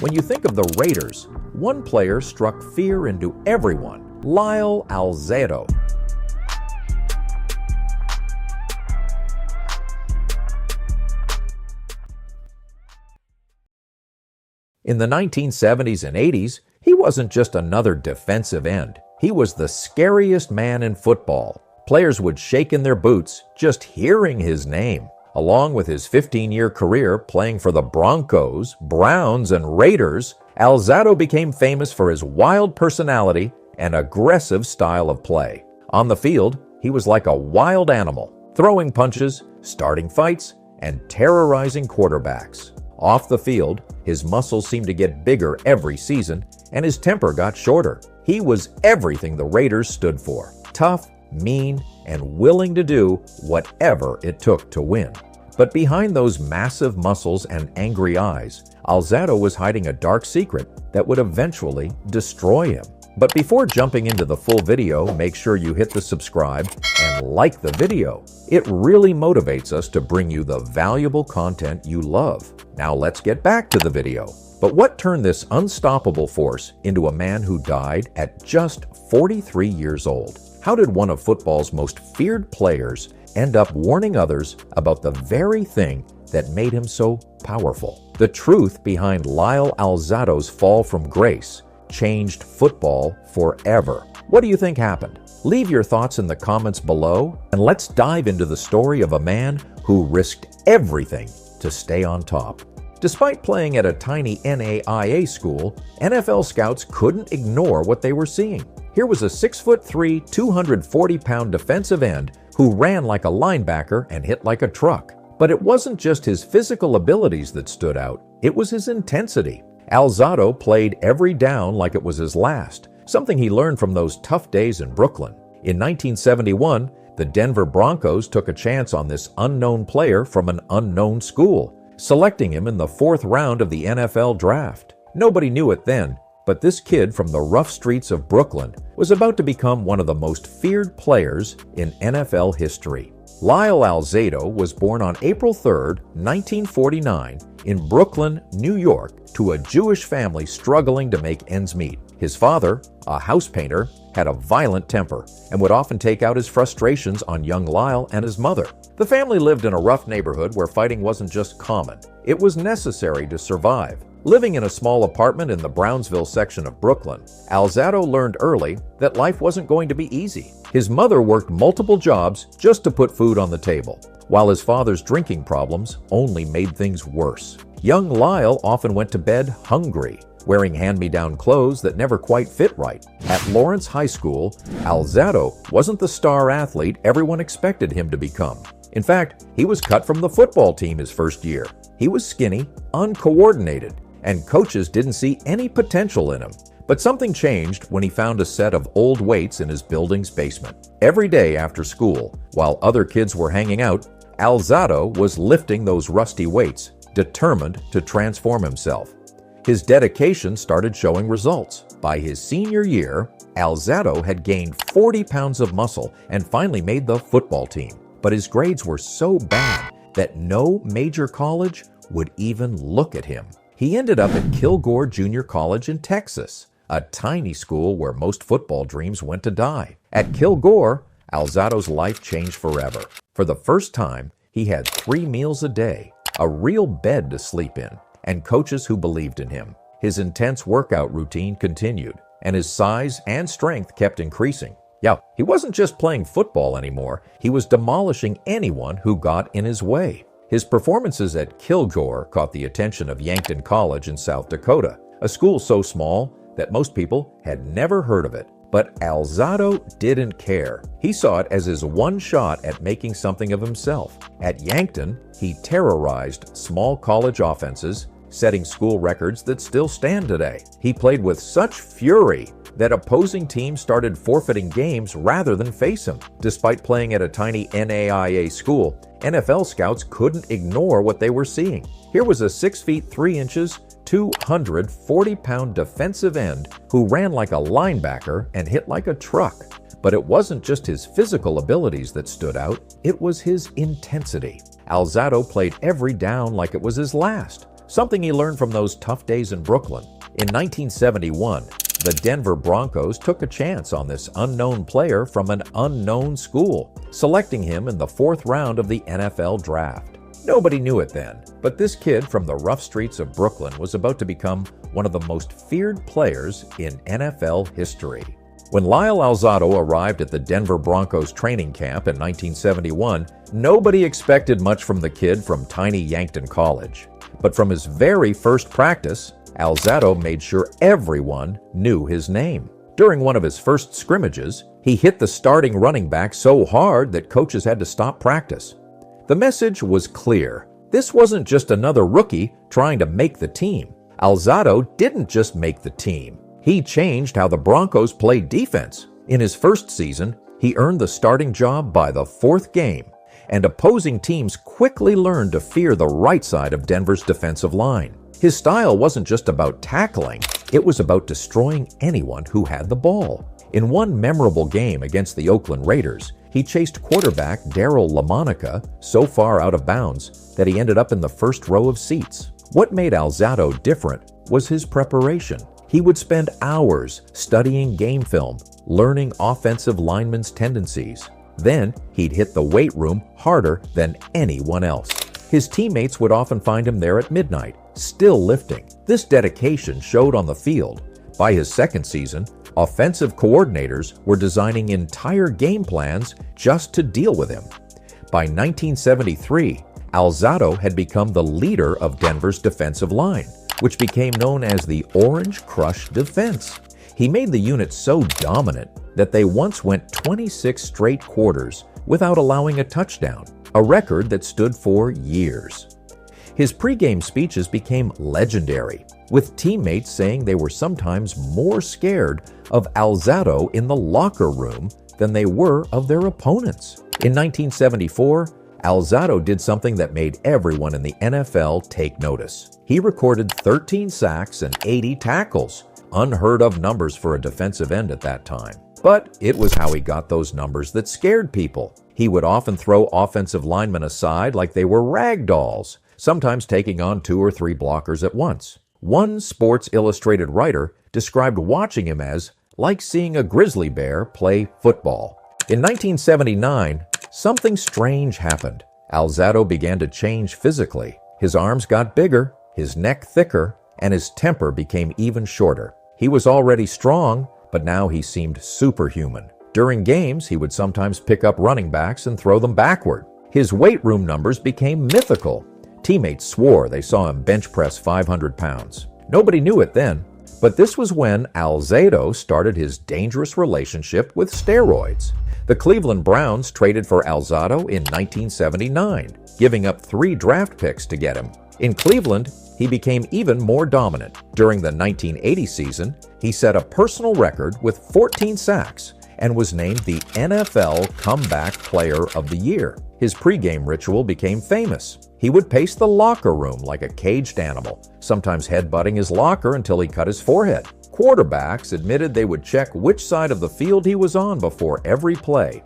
When you think of the Raiders, one player struck fear into everyone: Lyle Alzado. In the 1970s and 80s, he wasn't just another defensive end. He was the scariest man in football. Players would shake in their boots just hearing his name. Along with his 15-year career playing for the Broncos, Browns, and Raiders, Alzado became famous for his wild personality and aggressive style of play. On the field, he was like a wild animal, throwing punches, starting fights, and terrorizing quarterbacks. Off the field, his muscles seemed to get bigger every season, and his temper got shorter. He was everything the Raiders stood for: tough, mean, and willing to do whatever it took to win. But behind those massive muscles and angry eyes, Alzado was hiding a dark secret that would eventually destroy him. But before jumping into the full video, make sure you hit the subscribe and like the video. It really motivates us to bring you the valuable content you love. Now let's get back to the video. But what turned this unstoppable force into a man who died at just 43 years old? How did one of football's most feared players end up warning others about the very thing that made him so powerful? The truth behind Lyle Alzado's fall from grace changed football forever. What do you think happened? Leave your thoughts in the comments below, and let's dive into the story of a man who risked everything to stay on top. Despite playing at a tiny NAIA school, NFL scouts couldn't ignore what they were seeing. Here was a 6'3", 240-pound defensive end who ran like a linebacker and hit like a truck. But it wasn't just his physical abilities that stood out, it was his intensity. Alzado played every down like it was his last, something he learned from those tough days in Brooklyn. In 1971, the Denver Broncos took a chance on this unknown player from an unknown school, selecting him in the 4th round of the NFL draft. Nobody knew it then, but this kid from the rough streets of Brooklyn was about to become one of the most feared players in NFL history. Lyle Alzado was born on April 3, 1949, in Brooklyn, New York, to a Jewish family struggling to make ends meet. His father, a house painter, had a violent temper and would often take out his frustrations on young Lyle and his mother. The family lived in a rough neighborhood where fighting wasn't just common, it was necessary to survive. Living in a small apartment in the Brownsville section of Brooklyn, Alzado learned early that life wasn't going to be easy. His mother worked multiple jobs just to put food on the table, while his father's drinking problems only made things worse. Young Lyle often went to bed hungry, wearing hand-me-down clothes that never quite fit right. At Lawrence High School, Alzado wasn't the star athlete everyone expected him to become. In fact, he was cut from the football team his first year. He was skinny, uncoordinated, and coaches didn't see any potential in him. But something changed when he found a set of old weights in his building's basement. Every day after school, while other kids were hanging out, Alzado was lifting those rusty weights, determined to transform himself. His dedication started showing results. By his senior year, Alzado had gained 40 pounds of muscle and finally made the football team. But his grades were so bad that no major college would even look at him. He ended up at Kilgore Junior College in Texas, a tiny school where most football dreams went to die. At Kilgore, Alzado's life changed forever. For the first time, he had 3 meals a day, a real bed to sleep in, and coaches who believed in him. His intense workout routine continued, and his size and strength kept increasing. Yeah, he wasn't just playing football anymore, he was demolishing anyone who got in his way. His performances at Kilgore caught the attention of Yankton College in South Dakota, a school so small that most people had never heard of it. But Alzado didn't care. He saw it as his one shot at making something of himself. At Yankton, he terrorized small college offenses, setting school records that still stand today. He played with such fury that opposing teams started forfeiting games rather than face him. Despite playing at a tiny NAIA school, NFL scouts couldn't ignore what they were seeing. Here was a 6 feet 3 inches, 240-pound defensive end who ran like a linebacker and hit like a truck. But it wasn't just his physical abilities that stood out, it was his intensity. Alzado played every down like it was his last, something he learned from those tough days in Brooklyn. In 1971, the Denver Broncos took a chance on this unknown player from an unknown school, selecting him in the 4th round of the NFL draft. Nobody knew it then, but this kid from the rough streets of Brooklyn was about to become one of the most feared players in NFL history. When Lyle Alzado arrived at the Denver Broncos training camp in 1971, nobody expected much from the kid from tiny Yankton College. But from his very first practice, Alzado made sure everyone knew his name. During one of his first scrimmages, he hit the starting running back so hard that coaches had to stop practice. The message was clear. This wasn't just another rookie trying to make the team. Alzado didn't just make the team. He changed how the Broncos played defense. In his first season, he earned the starting job by the 4th game, and opposing teams quickly learned to fear the right side of Denver's defensive line. His style wasn't just about tackling, it was about destroying anyone who had the ball. In one memorable game against the Oakland Raiders, he chased quarterback Darryl LaMonica so far out of bounds that he ended up in the first row of seats. What made Alzado different was his preparation. He would spend hours studying game film, learning offensive linemen's tendencies. Then he'd hit the weight room harder than anyone else. His teammates would often find him there at midnight, still lifting. This dedication showed on the field. By his second season, offensive coordinators were designing entire game plans just to deal with him. By 1973, Alzado had become the leader of Denver's defensive line, which became known as the Orange Crush Defense. He made the unit so dominant that they once went 26 straight quarters without allowing a touchdown, a record that stood for years. His pregame speeches became legendary, with teammates saying they were sometimes more scared of Alzado in the locker room than they were of their opponents. In 1974, Alzado did something that made everyone in the NFL take notice. He recorded 13 sacks and 80 tackles, unheard of numbers for a defensive end at that time. But it was how he got those numbers that scared people. He would often throw offensive linemen aside like they were rag dolls, sometimes taking on 2 or 3 blockers at once. One Sports Illustrated writer described watching him as like seeing a grizzly bear play football. In 1979, something strange happened. Alzado began to change physically. His arms got bigger, his neck thicker, and his temper became even shorter. He was already strong, but now he seemed superhuman. During games, he would sometimes pick up running backs and throw them backward. His weight room numbers became mythical. Teammates swore they saw him bench press 500 pounds. Nobody knew it then, but this was when Alzado started his dangerous relationship with steroids. The Cleveland Browns traded for Alzado in 1979, giving up 3 draft picks to get him. In Cleveland, he became even more dominant. During the 1980 season, he set a personal record with 14 sacks and was named the NFL Comeback Player of the Year. His pregame ritual became famous. He would pace the locker room like a caged animal, sometimes headbutting his locker until he cut his forehead. Quarterbacks admitted they would check which side of the field he was on before every play.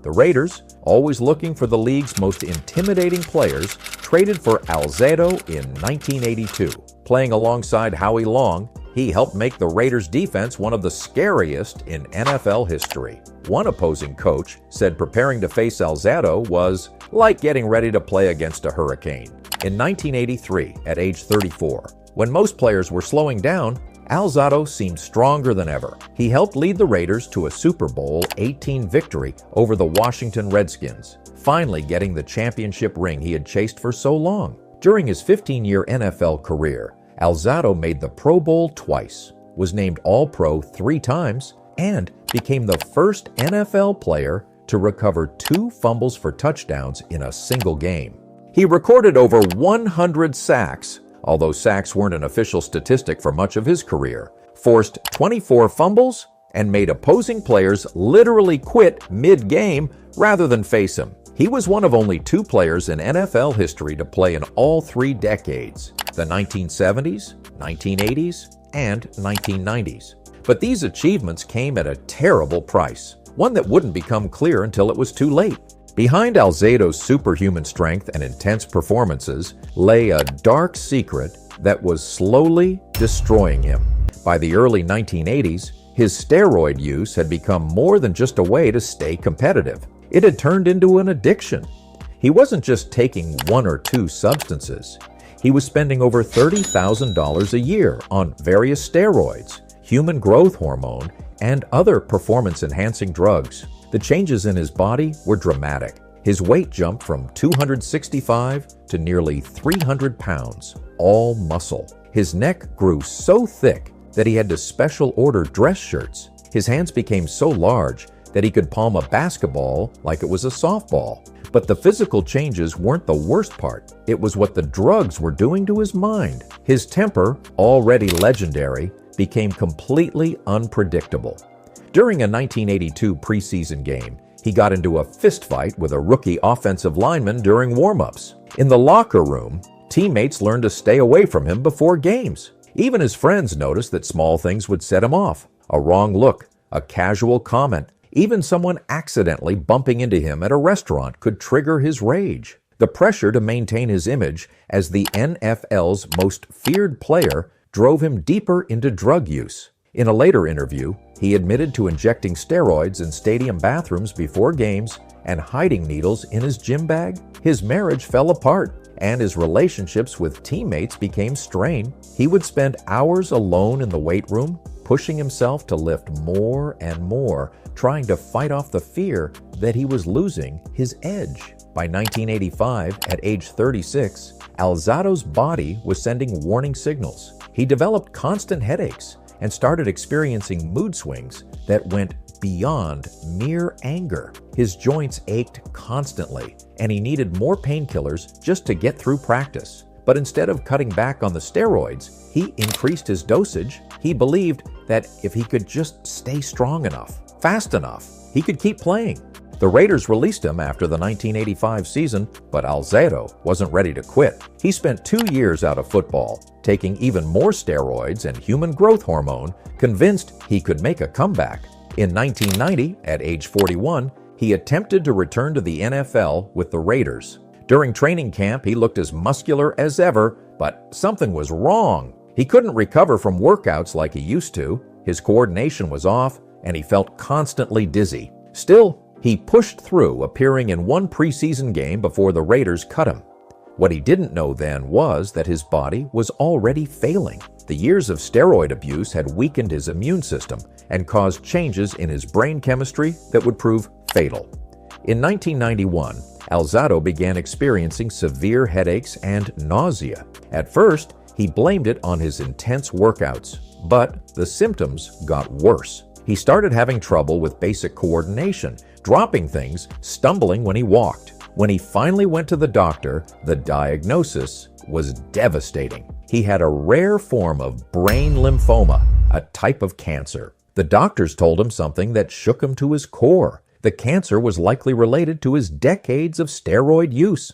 The Raiders, always looking for the league's most intimidating players, traded for Alzado in 1982. Playing alongside Howie Long, he helped make the Raiders' defense one of the scariest in NFL history. One opposing coach said preparing to face Alzado was like getting ready to play against a hurricane. In 1983, at age 34, when most players were slowing down, Alzado seemed stronger than ever. He helped lead the Raiders to a Super Bowl XVIII victory over the Washington Redskins, finally getting the championship ring he had chased for so long. During his 15-year NFL career, Alzado made the Pro Bowl twice, was named All-Pro 3 times, and became the first NFL player to recover 2 fumbles for touchdowns in a single game. He recorded over 100 sacks, although sacks weren't an official statistic for much of his career, forced 24 fumbles, and made opposing players literally quit mid-game rather than face him. He was one of only 2 players in NFL history to play in all 3 decades, the 1970s, 1980s, and 1990s. But these achievements came at a terrible price, one that wouldn't become clear until it was too late. Behind Alzado's superhuman strength and intense performances lay a dark secret that was slowly destroying him. By the early 1980s, his steroid use had become more than just a way to stay competitive. It had turned into an addiction. He wasn't just taking one or two substances. He was spending over $30,000 a year on various steroids, human growth hormone, and other performance-enhancing drugs. The changes in his body were dramatic. His weight jumped from 265 to nearly 300 pounds, all muscle. His neck grew so thick that he had to special order dress shirts. His hands became so large that he could palm a basketball like it was a softball. But the physical changes weren't the worst part. It was what the drugs were doing to his mind. His temper, already legendary, became completely unpredictable. During a 1982 preseason game, he got into a fistfight with a rookie offensive lineman during warm-ups. In the locker room, teammates learned to stay away from him before games. Even his friends noticed that small things would set him off. A wrong look, a casual comment, even someone accidentally bumping into him at a restaurant could trigger his rage. The pressure to maintain his image as the NFL's most feared player drove him deeper into drug use. In a later interview, he admitted to injecting steroids in stadium bathrooms before games and hiding needles in his gym bag. His marriage fell apart, and his relationships with teammates became strained. He would spend hours alone in the weight room, pushing himself to lift more and more, trying to fight off the fear that he was losing his edge. By 1985, at age 36, Alzado's body was sending warning signals. He developed constant headaches and started experiencing mood swings that went beyond mere anger. His joints ached constantly, and he needed more painkillers just to get through practice. But instead of cutting back on the steroids, he increased his dosage. He believed that if he could just stay strong enough, fast enough, he could keep playing. The Raiders released him after the 1985 season, but Alzado wasn't ready to quit. He spent 2 years out of football, taking even more steroids and human growth hormone, convinced he could make a comeback. In 1990, at age 41, he attempted to return to the NFL with the Raiders. During training camp, he looked as muscular as ever, but something was wrong. He couldn't recover from workouts like he used to. His coordination was off, and he felt constantly dizzy. Still, he pushed through, appearing in one preseason game before the Raiders cut him. What he didn't know then was that his body was already failing. The years of steroid abuse had weakened his immune system and caused changes in his brain chemistry that would prove fatal. In 1991, Alzado began experiencing severe headaches and nausea. At first, he blamed it on his intense workouts, but the symptoms got worse. He started having trouble with basic coordination, dropping things, stumbling when he walked. When he finally went to the doctor, the diagnosis was devastating. He had a rare form of brain lymphoma, a type of cancer. The doctors told him something that shook him to his core. The cancer was likely related to his decades of steroid use.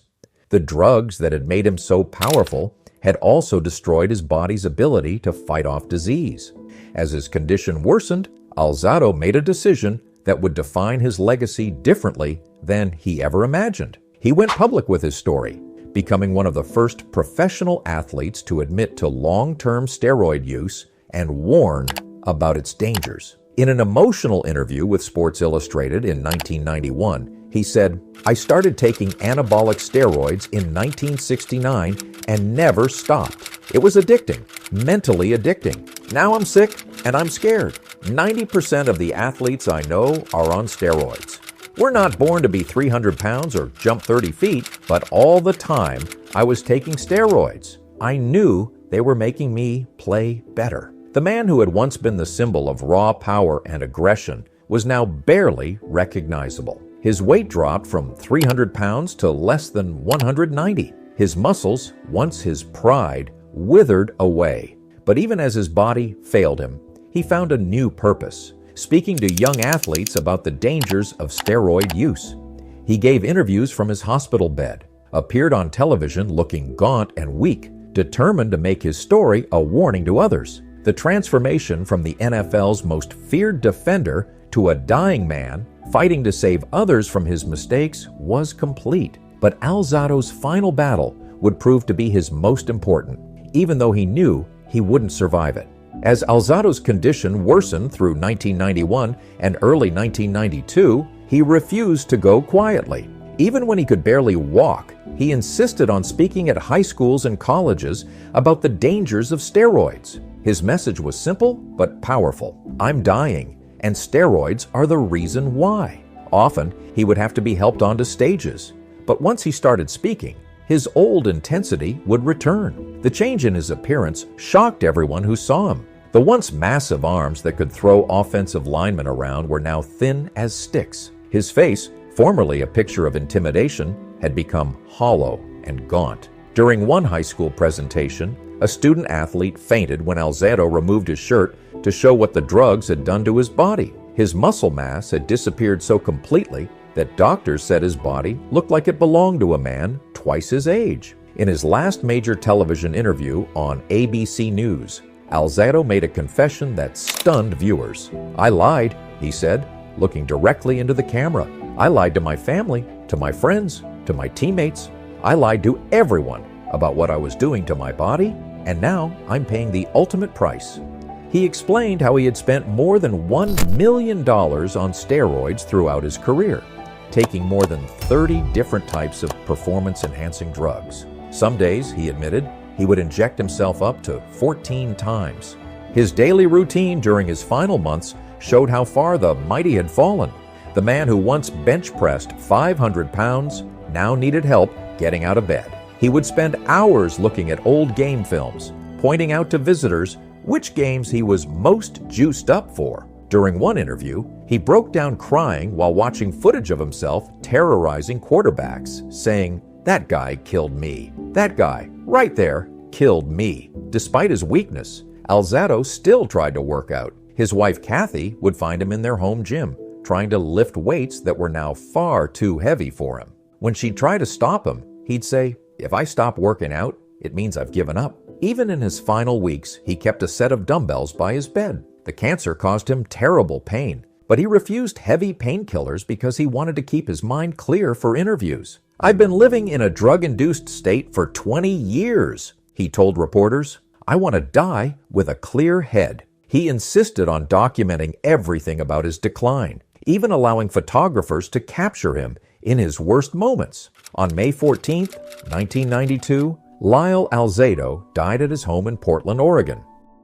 The drugs that had made him so powerful had also destroyed his body's ability to fight off disease. As his condition worsened, Alzado made a decision that would define his legacy differently than he ever imagined. He went public with his story, becoming one of the first professional athletes to admit to long-term steroid use and warn about its dangers. In an emotional interview with Sports Illustrated in 1991, he said, "I started taking anabolic steroids in 1969 and never stopped. It was addicting, mentally addicting. Now I'm sick and I'm scared. 90% of the athletes I know are on steroids. We're not born to be 300 pounds or jump 30 feet, but all the time I was taking steroids. I knew they were making me play better." The man who had once been the symbol of raw power and aggression was now barely recognizable. His weight dropped from 300 pounds to less than 190. His muscles, once his pride, withered away. But even as his body failed him, he found a new purpose, speaking to young athletes about the dangers of steroid use. He gave interviews from his hospital bed, appeared on television looking gaunt and weak, determined to make his story a warning to others. The transformation from the NFL's most feared defender to a dying man fighting to save others from his mistakes was complete. But Alzado's final battle would prove to be his most important. even though he knew he wouldn't survive it. As Alzado's condition worsened through 1991 and early 1992, he refused to go quietly. Even when he could barely walk, he insisted on speaking at high schools and colleges about the dangers of steroids. His message was simple but powerful. I'm dying, and steroids are the reason why. Often, he would have to be helped onto stages. But once he started speaking, his old intensity would return. The change in his appearance shocked everyone who saw him. The once massive arms that could throw offensive linemen around were now thin as sticks. His face, formerly a picture of intimidation, had become hollow and gaunt. During one high school presentation, a student athlete fainted when Alzado removed his shirt to show what the drugs had done to his body. His muscle mass had disappeared so completely that doctors said his body looked like it belonged to a man twice his age. In his last major television interview on ABC News, Alzado made a confession that stunned viewers. "I lied," he said, looking directly into the camera. "I lied to my family, to my friends, to my teammates. I lied to everyone about what I was doing to my body, and now I'm paying the ultimate price." He explained how he had spent more than $1 million on steroids throughout his career, taking more than 30 different types of performance-enhancing drugs. Some days, he admitted, he would inject himself up to 14 times. His daily routine during his final months showed how far the mighty had fallen. The man who once bench-pressed 500 pounds now needed help getting out of bed. He would spend hours looking at old game films, pointing out to visitors which games he was most juiced up for. During one interview, he broke down crying while watching footage of himself terrorizing quarterbacks, saying, "That guy killed me. That guy, right there, killed me." Despite his weakness, Alzado still tried to work out. His wife Kathy would find him in their home gym, trying to lift weights that were now far too heavy for him. When she'd try to stop him, he'd say, "If I stop working out, it means I've given up." Even in his final weeks, he kept a set of dumbbells by his bed. The cancer caused him terrible pain, but he refused heavy painkillers because he wanted to keep his mind clear for interviews. "I've been living in a drug-induced state for 20 years, he told reporters. "I want to die with a clear head." He insisted on documenting everything about his decline, even allowing photographers to capture him in his worst moments. On May 14, 1992, Lyle Alzado died at his home in Portland, Oregon.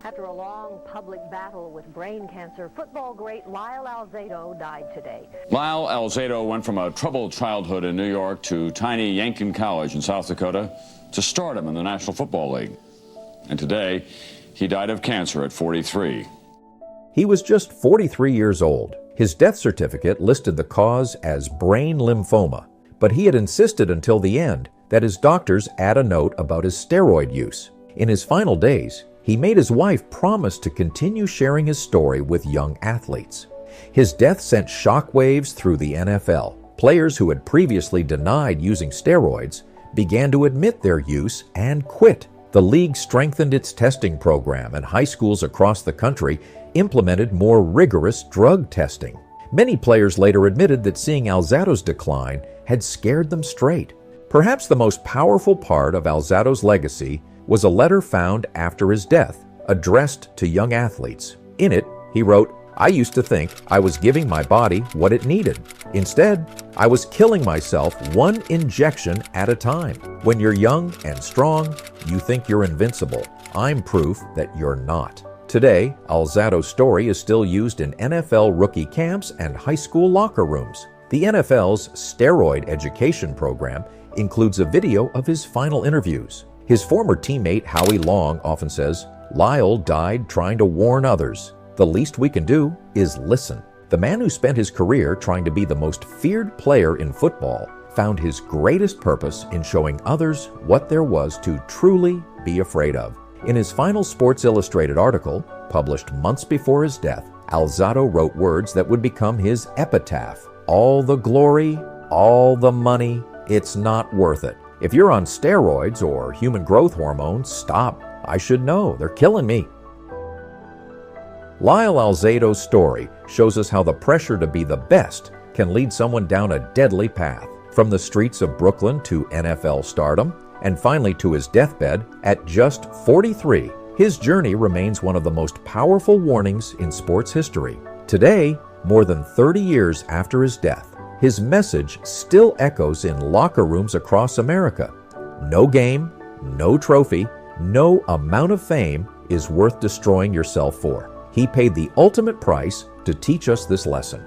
After a long public battle with brain cancer, football great Lyle Alzado died today. Lyle Alzado went from a troubled childhood in New York to tiny Yankton College in South Dakota to stardom in the National Football League. And today, he died of cancer at 43. He was just 43 years old. His death certificate listed the cause as brain lymphoma, but he had insisted until the end that his doctors add a note about his steroid use. In his final days, he made his wife promise to continue sharing his story with young athletes. His death sent shockwaves through the NFL. Players who had previously denied using steroids began to admit their use and quit. The league strengthened its testing program, and high schools across the country implemented more rigorous drug testing. Many players later admitted that seeing Alzado's decline had scared them straight. Perhaps the most powerful part of Alzado's legacy was a letter found after his death, addressed to young athletes. In it, he wrote, "I used to think I was giving my body what it needed. Instead, I was killing myself one injection at a time. When you're young and strong, you think you're invincible. I'm proof that you're not." Today, Alzado's story is still used in NFL rookie camps and high school locker rooms. The NFL's Steroid education program includes a video of his final interviews. His former teammate Howie Long often says, "Lyle died trying to warn others. The least we can do is listen." The man who spent his career trying to be the most feared player in football found his greatest purpose in showing others what there was to truly be afraid of. In his final Sports Illustrated article, published months before his death, Alzado wrote words that would become his epitaph. "All the glory, all the money, it's not worth it. If you're on steroids or human growth hormones, stop. I should know. They're killing me." Lyle Alzado's story shows us how the pressure to be the best can lead someone down a deadly path. From the streets of Brooklyn to NFL stardom, and finally to his deathbed at just 43. His journey remains one of the most powerful warnings in sports history. Today, more than 30 years after his death, his message still echoes in locker rooms across America. No game, no trophy, no amount of fame is worth destroying yourself for. He paid the ultimate price to teach us this lesson.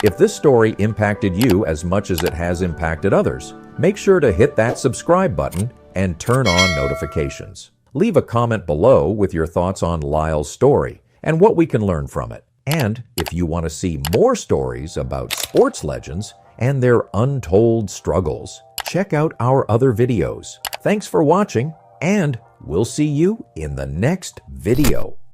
If this story impacted you as much as it has impacted others, make sure to hit that subscribe button and turn on notifications. Leave a comment below with your thoughts on Lyle's story and what we can learn from it. And if you want to see more stories about sports legends and their untold struggles, check out our other videos. Thanks for watching, and we'll see you in the next video.